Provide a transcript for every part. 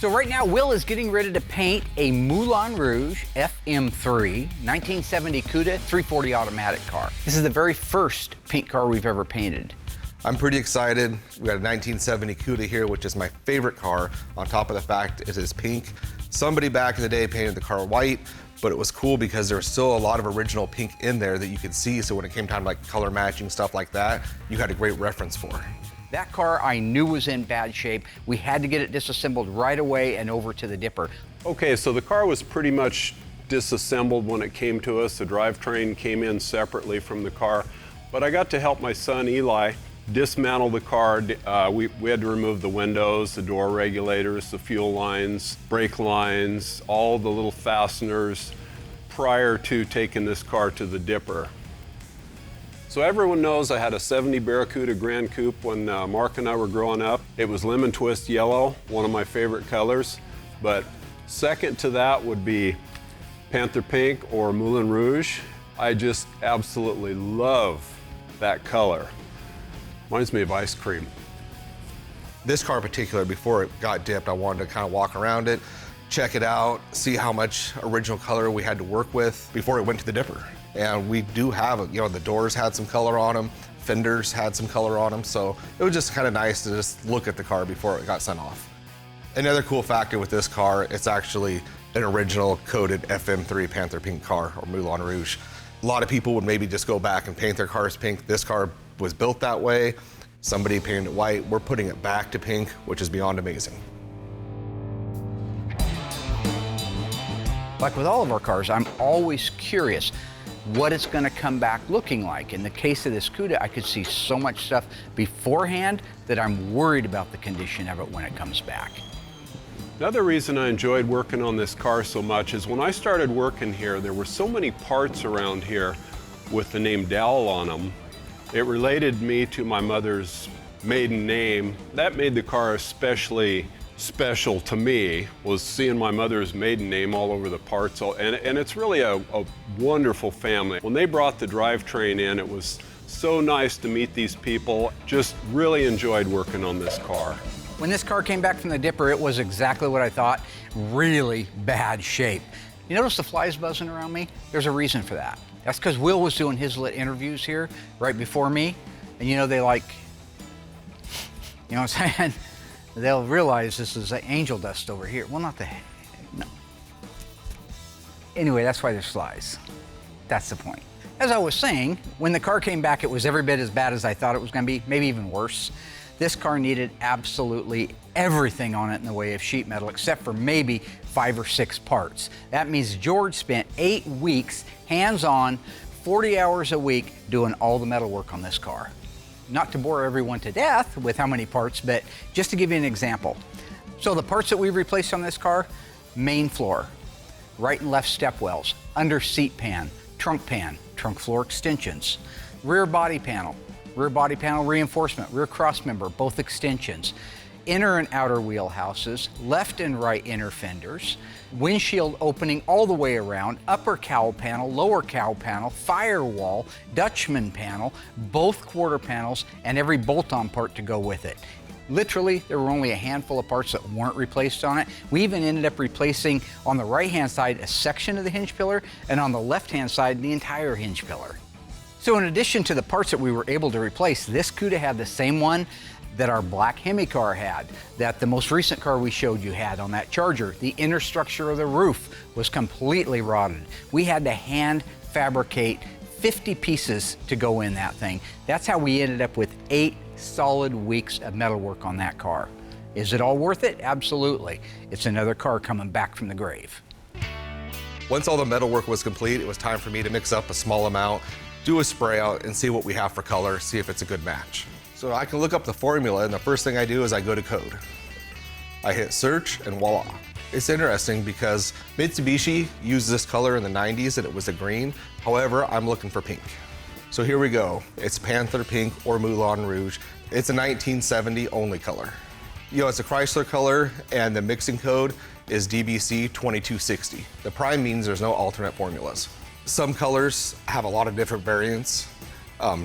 So right now, Will is getting ready to paint a Moulin Rouge FM3 1970 Cuda 340 automatic car. This is the very first paint car we've ever painted. I'm pretty excited. We got a 1970 Cuda here, which is my favorite car, on top of the fact it is pink. Somebody back in the day painted the car white, but it was cool because there was still a lot of original pink in there that you could see, so when it came time to like color matching, stuff like that, you had a great reference for. That car I knew was in bad shape. We had to get it disassembled right away and over to the dipper. Okay, so the car was pretty much disassembled when it came to us. The drivetrain came in separately from the car, but I got to help my son Eli dismantle the car. We had to remove the windows, the door regulators, the fuel lines, brake lines, all the little fasteners prior to taking this car to the dipper. So everyone knows I had a 70 Barracuda Grand Coupe when Mark and I were growing up. It was lemon twist yellow, one of my favorite colors. But second to that would be Panther Pink or Moulin Rouge. I just absolutely love that color. Reminds me of ice cream. This car in particular, before it got dipped, I wanted to kind of walk around it, check it out, see how much original color we had to work with before it went to the dipper. And we do have, the doors had some color on them, fenders had some color on them, so it was just kind of nice to just look at the car before it got sent off. Another cool factor with this car, it's actually an original coated FM3 Panther Pink car, or Moulin Rouge. A lot of people would maybe just go back and paint their cars pink. This car was built that way. Somebody painted it white. We're putting it back to pink, which is beyond amazing. Like with all of our cars, I'm always curious what it's going to come back looking like. In the case of this Cuda, I could see so much stuff beforehand that I'm worried about the condition of it when it comes back. Another reason I enjoyed working on this car so much is when I started working here, there were so many parts around here with the name Dowell on them. It related me to my mother's maiden name. That made the car especially special to me, was seeing my mother's maiden name all over the parts. And it's really a wonderful family. When they brought the drivetrain in, it was so nice to meet these people. Just really enjoyed working on this car. When this car came back from the dipper, it was exactly what I thought, really bad shape. You notice the flies buzzing around me? There's a reason for that. That's because Will was doing his lit interviews here right before me, and they like, you know what I'm saying? They'll realize this is the angel dust over here. Well, not the, no. Anyway, that's why there's flies. That's the point. As I was saying, when the car came back, it was every bit as bad as I thought it was gonna be, maybe even worse. This car needed absolutely everything on it in the way of sheet metal, except for maybe 5 or 6 parts. That means George spent 8 weeks, hands-on, 40 hours a week, doing all the metal work on this car. Not to bore everyone to death with how many parts, but just to give you an example. So the parts that we replaced on this car: main floor, right and left step wells, under seat pan, trunk floor extensions, rear body panel reinforcement, rear cross member, both extensions, inner and outer wheelhouses, left and right inner fenders, windshield opening all the way around, upper cowl panel, lower cowl panel, firewall, Dutchman panel, both quarter panels, and every bolt-on part to go with it. Literally, there were only a handful of parts that weren't replaced on it. We even ended up replacing, on the right-hand side, a section of the hinge pillar, and on the left-hand side, the entire hinge pillar. So in addition to the parts that we were able to replace, this Cuda had the same one that our black Hemi car had, that the most recent car we showed you had on that Charger. The inner structure of the roof was completely rotted. We had to hand fabricate 50 pieces to go in that thing. That's how we ended up with 8 solid weeks of metal work on that car. Is it all worth it? Absolutely. It's another car coming back from the grave. Once all the metal work was complete, it was time for me to mix up a small amount, do a spray out, and see what we have for color, see if it's a good match. So I can look up the formula, and the first thing I do is I go to code. I hit search, and voila. It's interesting because Mitsubishi used this color in the 90s and it was a green. However, I'm looking for pink. So here we go. It's Panther Pink or Moulin Rouge. It's a 1970 only color. It's a Chrysler color, and the mixing code is DBC 2260. The prime means there's no alternate formulas. Some colors have a lot of different variants,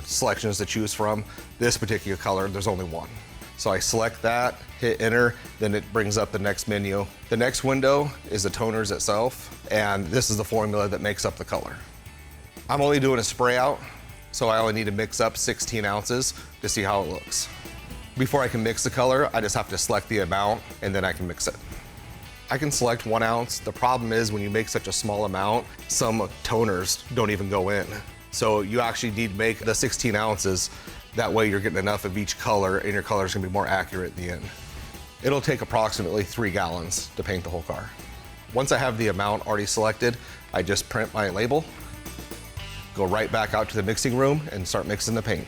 selections to choose from. This particular color, there's only one. So I select that, hit enter, then it brings up the next menu. The next window is the toners itself, and this is the formula that makes up the color. I'm only doing a spray out, so I only need to mix up 16 ounces to see how it looks. Before I can mix the color, I just have to select the amount, and then I can mix it. I can select 1 ounce. The problem is when you make such a small amount, some toners don't even go in. So you actually need to make the 16 ounces. That way you're getting enough of each color and your color is gonna be more accurate at the end. It'll take approximately 3 gallons to paint the whole car. Once I have the amount already selected, I just print my label, go right back out to the mixing room and start mixing the paint.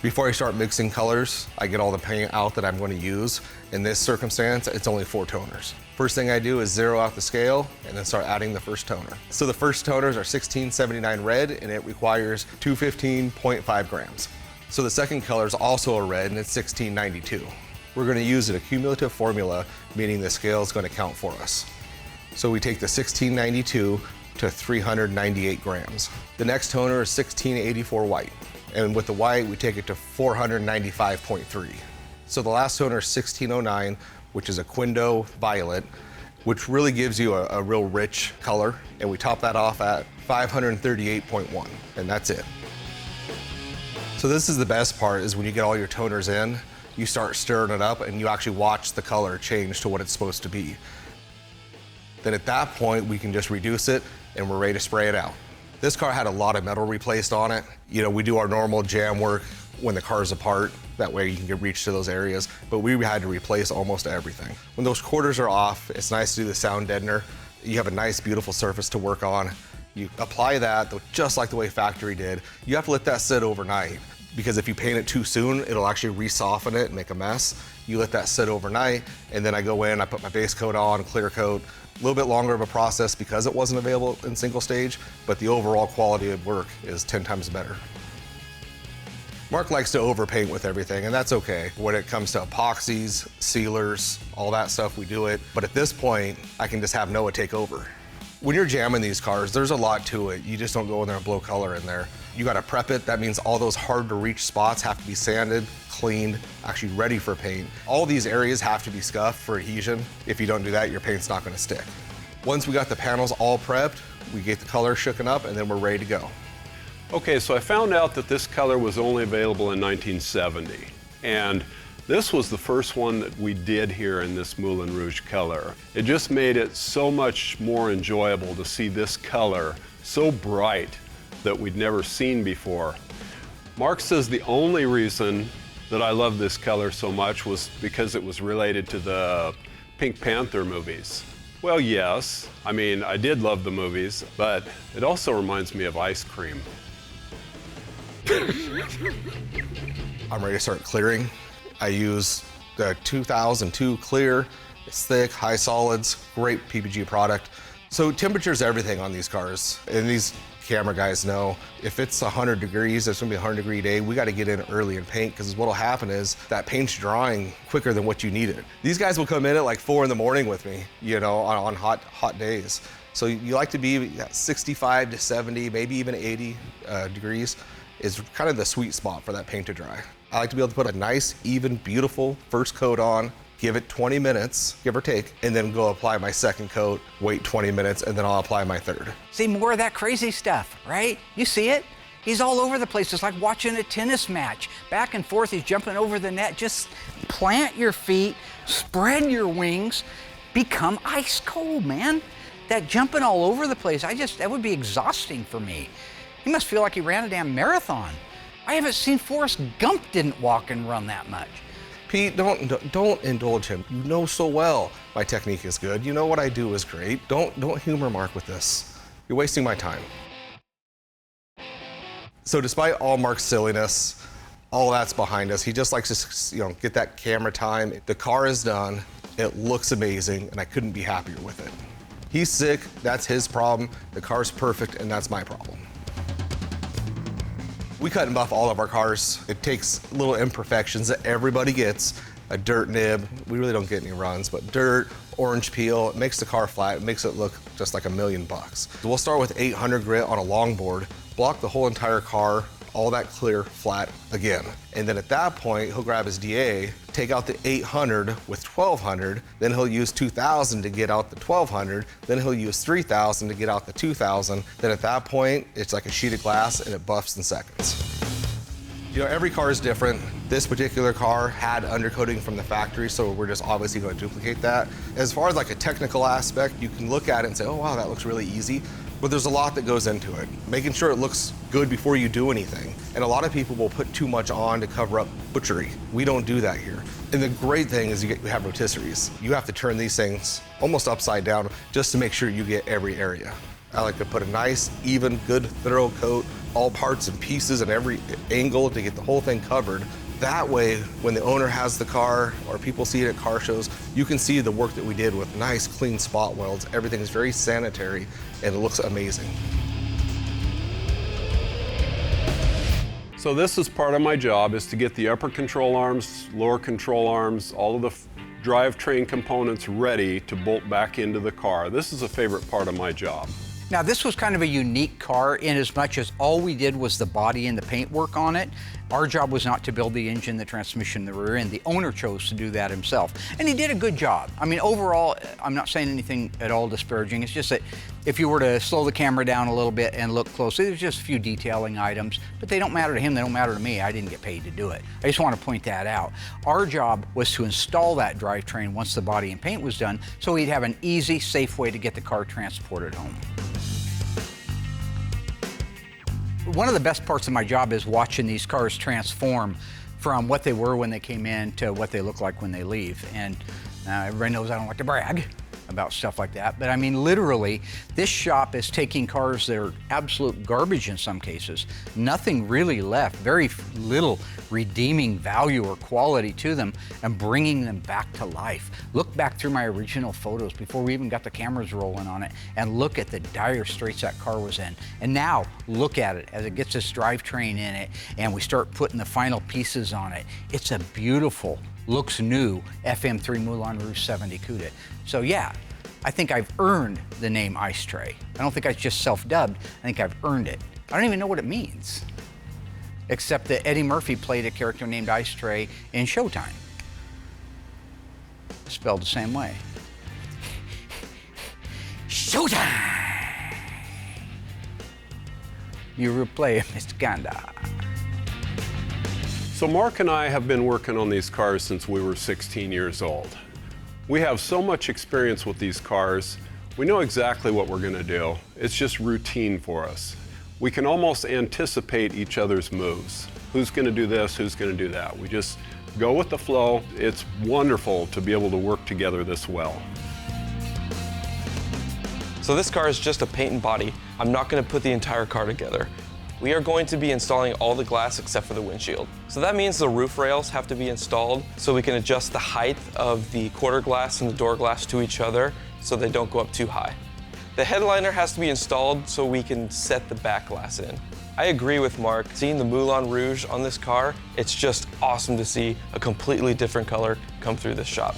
Before I start mixing colors, I get all the paint out that I'm going to use. In this circumstance, it's only 4 toners. First thing I do is zero out the scale and then start adding the first toner. So the first toners are 1679 red and it requires 215.5 grams. So the second color is also a red and it's 1692. We're going to use an accumulative formula, meaning the scale is going to count for us. So we take the 1692 to 398 grams. The next toner is 1684 white. And with the white, we take it to 495.3. So the last toner is 1609, which is a Quindo violet, which really gives you a real rich color. And we top that off at 538.1, and that's it. So this is the best part, is when you get all your toners in, you start stirring it up and you actually watch the color change to what it's supposed to be. Then at that point, we can just reduce it and we're ready to spray it out. This car had a lot of metal replaced on it. You know, we do our normal jam work when the car's apart. That way you can get reach to those areas. But we had to replace almost everything. When those quarters are off, it's nice to do the sound deadener. You have a nice, beautiful surface to work on. You apply that just like the way factory did. You have to let that sit overnight, because if you paint it too soon, it'll actually re-soften it and make a mess. You let that sit overnight, and then I go in, I put my base coat on, clear coat. A little bit longer of a process because it wasn't available in single stage, but the overall quality of work is 10 times better. Mark likes to overpaint with everything, and that's okay. When it comes to epoxies, sealers, all that stuff, we do it. But at this point, I can just have Noah take over. When you're jamming these cars, there's a lot to it. You just don't go in there and blow color in there. You gotta prep it. That means all those hard to reach spots have to be sanded, cleaned, actually ready for paint. All these areas have to be scuffed for adhesion. If you don't do that, your paint's not gonna stick. Once we got the panels all prepped, we get the color shooken up and then we're ready to go. Okay, so I found out that this color was only available in 1970. And this was the first one that we did here in this Moulin Rouge color. It just made it so much more enjoyable to see this color so bright that we'd never seen before. Mark says the only reason that I love this color so much was because it was related to the Pink Panther movies. Well, yes, I mean, I did love the movies, but it also reminds me of ice cream. I'm ready to start clearing. I use the 2002 clear. It's thick, high solids, great PPG product. So temperature's everything on these cars, and these camera guys know if it's 100 degrees, it's gonna be a 100-degree day, we gotta get in early and paint, because what'll happen is that paint's drying quicker than what you need it. These guys will come in at like 4 in the morning with me, you know, on hot days. So you like to be at 65 to 70, maybe even 80 degrees is kind of the sweet spot for that paint to dry. I like to be able to put a nice, even, beautiful first coat on, give it 20 minutes, give or take, and then go apply my second coat, wait 20 minutes, and then I'll apply my third. See, more of that crazy stuff, right? You see it? He's all over the place. It's like watching a tennis match. Back and forth, he's jumping over the net. Just plant your feet, spread your wings, become ice cold, man. That jumping all over the place, that would be exhausting for me. He must feel like he ran a damn marathon. I haven't seen Forrest Gump didn't walk and run that much. Pete, don't indulge him. You know so well my technique is good. You know what I do is great. Don't humor Mark with this. You're wasting my time. So despite all Mark's silliness, all that's behind us. He just likes to, get that camera time. The car is done. It looks amazing, and I couldn't be happier with it. He's sick. That's his problem. The car's perfect, and that's my problem. We cut and buff all of our cars. It takes little imperfections that everybody gets. A dirt nib, we really don't get any runs, but dirt, orange peel, it makes the car flat, it makes it look just like $1 million. We'll start with 800 grit on a longboard, block the whole entire car all that clear flat again. And then at that point, he'll grab his DA, take out the 800 with 1200, then he'll use 2000 to get out the 1200, then he'll use 3000 to get out the 2000. Then at that point, it's like a sheet of glass and it buffs in seconds. You know, every car is different. This particular car had undercoating from the factory, so we're just obviously going to duplicate that. As far as like a technical aspect, you can look at it and say, oh wow, that looks really easy. But there's a lot that goes into it. Making sure it looks good before you do anything. And a lot of people will put too much on to cover up butchery. We don't do that here. And the great thing is you have rotisseries. You have to turn these things almost upside down just to make sure you get every area. I like to put a nice, even, good, thorough coat, all parts and pieces and every angle to get the whole thing covered. That way, when the owner has the car or people see it at car shows, you can see the work that we did with nice, clean spot welds. Everything is very sanitary and it looks amazing. So this is part of my job, is to get the upper control arms, lower control arms, all of the drivetrain components ready to bolt back into the car. This is a favorite part of my job. Now, this was kind of a unique car in as much as all we did was the body and the paint work on it. Our job was not to build the engine, the transmission, the rear end. The owner chose to do that himself. And he did a good job. I mean, overall, I'm not saying anything at all disparaging. It's just that if you were to slow the camera down a little bit and look closely, there's just a few detailing items, but they don't matter to him, they don't matter to me. I didn't get paid to do it. I just want to point that out. Our job was to install that drivetrain once the body and paint was done, so he'd have an easy, safe way to get the car transported home. One of the best parts of my job is watching these cars transform from what they were when they came in to what they look like when they leave. And everybody knows I don't like to brag about stuff like that, but I mean, literally, this shop is taking cars that are absolute garbage in some cases, nothing really left, very little redeeming value or quality to them, and bringing them back to life. Look back through my original photos before we even got the cameras rolling on it, and look at the dire straits that car was in. And now, look at it as it gets this drivetrain in it, and we start putting the final pieces on it. It's a beautiful, looks new FM3 Moulin Rouge 70 Cuda. So yeah, I think I've earned the name Ice Tray. I don't think I just self-dubbed, I think I've earned it. I don't even know what it means, except that Eddie Murphy played a character named Ice Tray in Showtime. Spelled the same way. Showtime! You replay Mr. Ganda. So Mark and I have been working on these cars since we were 16 years old. We have so much experience with these cars, we know exactly what we're going to do. It's just routine for us. We can almost anticipate each other's moves. Who's going to do this, who's going to do that. We just go with the flow. It's wonderful to be able to work together this well. So this car is just a paint and body. I'm not going to put the entire car together. We are going to be installing all the glass except for the windshield. So that means the roof rails have to be installed so we can adjust the height of the quarter glass and the door glass to each other so they don't go up too high. The headliner has to be installed so we can set the back glass in. I agree with Mark. Seeing the Moulin Rouge on this car, it's just awesome to see a completely different color come through this shop.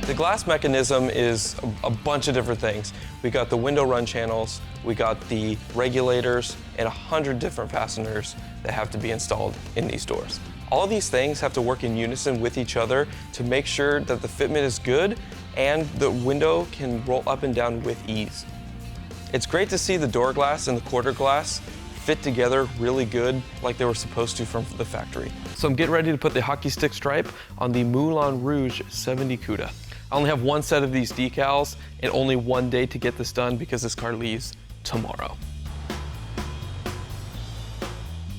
The glass mechanism is a bunch of different things. We got the window run channels, we got the regulators, and 100 different fasteners that have to be installed in these doors. All of these things have to work in unison with each other to make sure that the fitment is good and the window can roll up and down with ease. It's great to see the door glass and the quarter glass fit together really good like they were supposed to from the factory. So I'm getting ready to put the hockey stick stripe on the Moulin Rouge 70 Cuda. I only have one set of these decals and only one day to get this done because this car leaves tomorrow.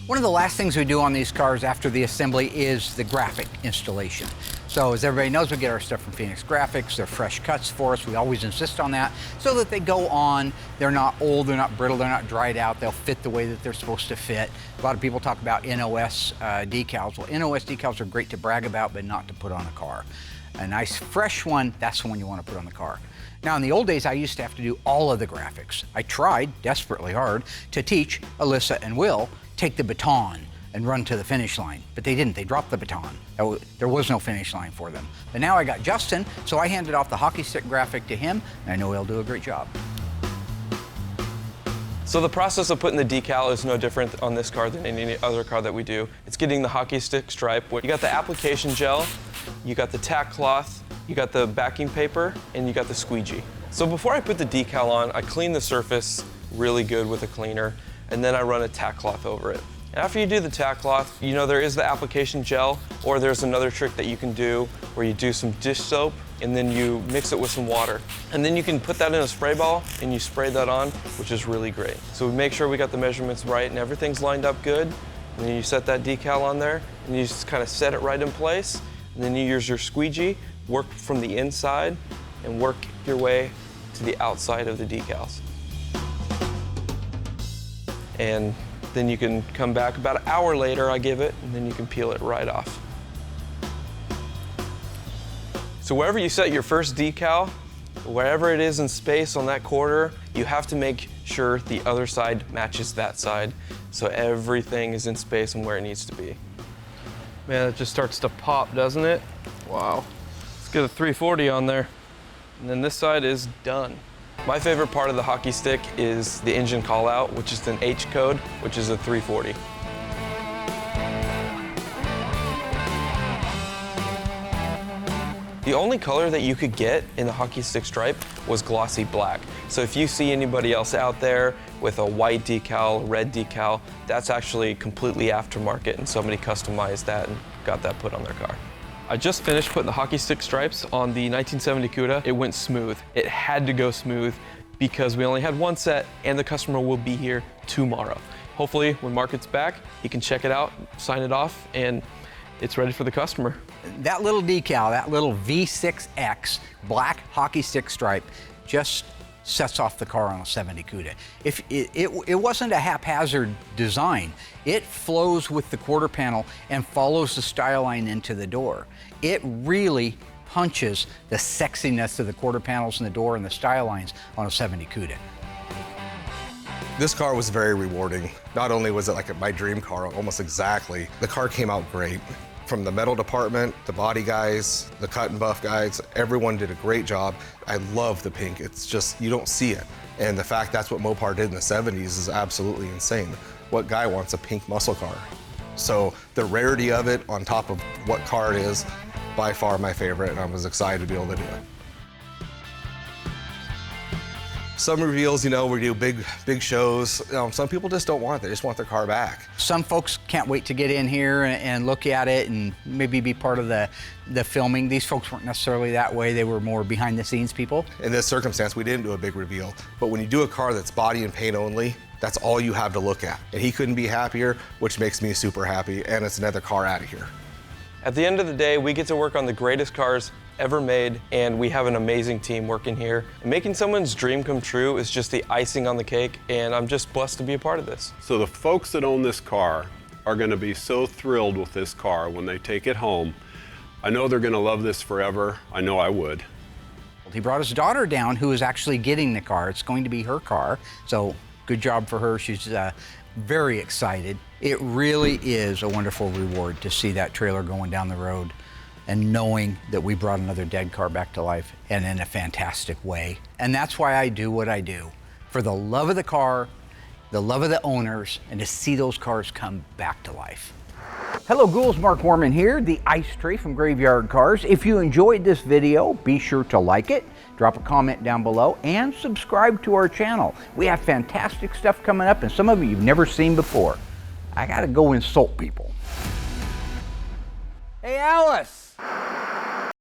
One of the last things we do on these cars after the assembly is the graphic installation. So as everybody knows, we get our stuff from Phoenix Graphics. They're fresh cuts for us. We always insist on that so that they go on. They're not old, they're not brittle, they're not dried out. They'll fit the way that they're supposed to fit. A lot of people talk about NOS decals. Well, NOS decals are great to brag about, but not to put on a car. A nice fresh one, that's the one you want to put on the car. Now, in the old days, I used to have to do all of the graphics. I tried desperately hard to teach Alyssa and Will take the baton and run to the finish line, but they didn't. They dropped the baton. There was no finish line for them. But now I got Justin, so I handed off the hockey stick graphic to him, and I know he'll do a great job. So the process of putting the decal is no different on this car than any other car that we do. It's getting the hockey stick stripe. You got the application gel, you got the tack cloth, you got the backing paper, and you got the squeegee. So before I put the decal on, I clean the surface really good with a cleaner, and then I run a tack cloth over it. After you do the tack cloth, you know there is the application gel, or there's another trick that you can do where you do some dish soap and then you mix it with some water. And then you can put that in a spray ball and you spray that on, which is really great. So we make sure we got the measurements right and everything's lined up good. And then you set that decal on there and you just kind of set it right in place. And then you use your squeegee, work from the inside and work your way to the outside of the decals. And then you can come back about an hour later, I give it, and then you can peel it right off. So wherever you set your first decal, wherever it is in space on that quarter, you have to make sure the other side matches that side, so everything is in space and where it needs to be. Man, it just starts to pop, doesn't it? Wow. Let's get a 340 on there. And then this side is done. My favorite part of the hockey stick is the engine call out, which is an H code, which is a 340. The only color that you could get in the hockey stick stripe was glossy black. So if you see anybody else out there with a white decal, red decal, that's actually completely aftermarket and somebody customized that and got that put on their car. I just finished putting the hockey stick stripes on the 1970 Cuda. It went smooth. It had to go smooth because we only had one set and the customer will be here tomorrow. Hopefully when Mark gets back, he can check it out, sign it off, and it's ready for the customer. That little decal, that little V6X black hockey stick stripe just sets off the car on a 70 Cuda. If it wasn't a haphazard design. It flows with the quarter panel and follows the style line into the door. It really punches the sexiness of the quarter panels in the door and the style lines on a 70 Cuda. This car was very rewarding. Not only was it like my dream car, almost exactly, the car came out great. From the metal department, the body guys, the cut and buff guys, everyone did a great job. I love the pink. It's just, you don't see it. And the fact that's what Mopar did in the 70s is absolutely insane. What guy wants a pink muscle car? So the rarity of it on top of what car it is, by far my favorite, and I was excited to be able to do it. Some reveals, you know, we do big shows. Some people just don't want it. They just want their car back. Some folks can't wait to get in here and look at it and maybe be part of the filming. These folks weren't necessarily that way. They were more behind the scenes people. In this circumstance, we didn't do a big reveal. But when you do a car that's body and paint only, that's all you have to look at. And he couldn't be happier, which makes me super happy. And it's another car out of here. At the end of the day, we get to work on the greatest cars ever made, and we have an amazing team working here. And making someone's dream come true is just the icing on the cake, and I'm just blessed to be a part of this. So the folks that own this car are going to be so thrilled with this car when they take it home. I know they're going to love this forever. I know I would. He brought his daughter down, who is actually getting the car. It's going to be her car, so good job for her. She's very excited. It really is a wonderful reward to see that trailer going down the road and knowing that we brought another dead car back to life, and in a fantastic way. And that's why I do what I do. For the love of the car, the love of the owners, and to see those cars come back to life. Hello ghouls, Mark Warman here, the Ice Tree from Graveyard Cars. If you enjoyed this video, be sure to like it, drop a comment down below, and subscribe to our channel. We have fantastic stuff coming up, and some of it you've never seen before. I gotta go insult people. Hey Alice!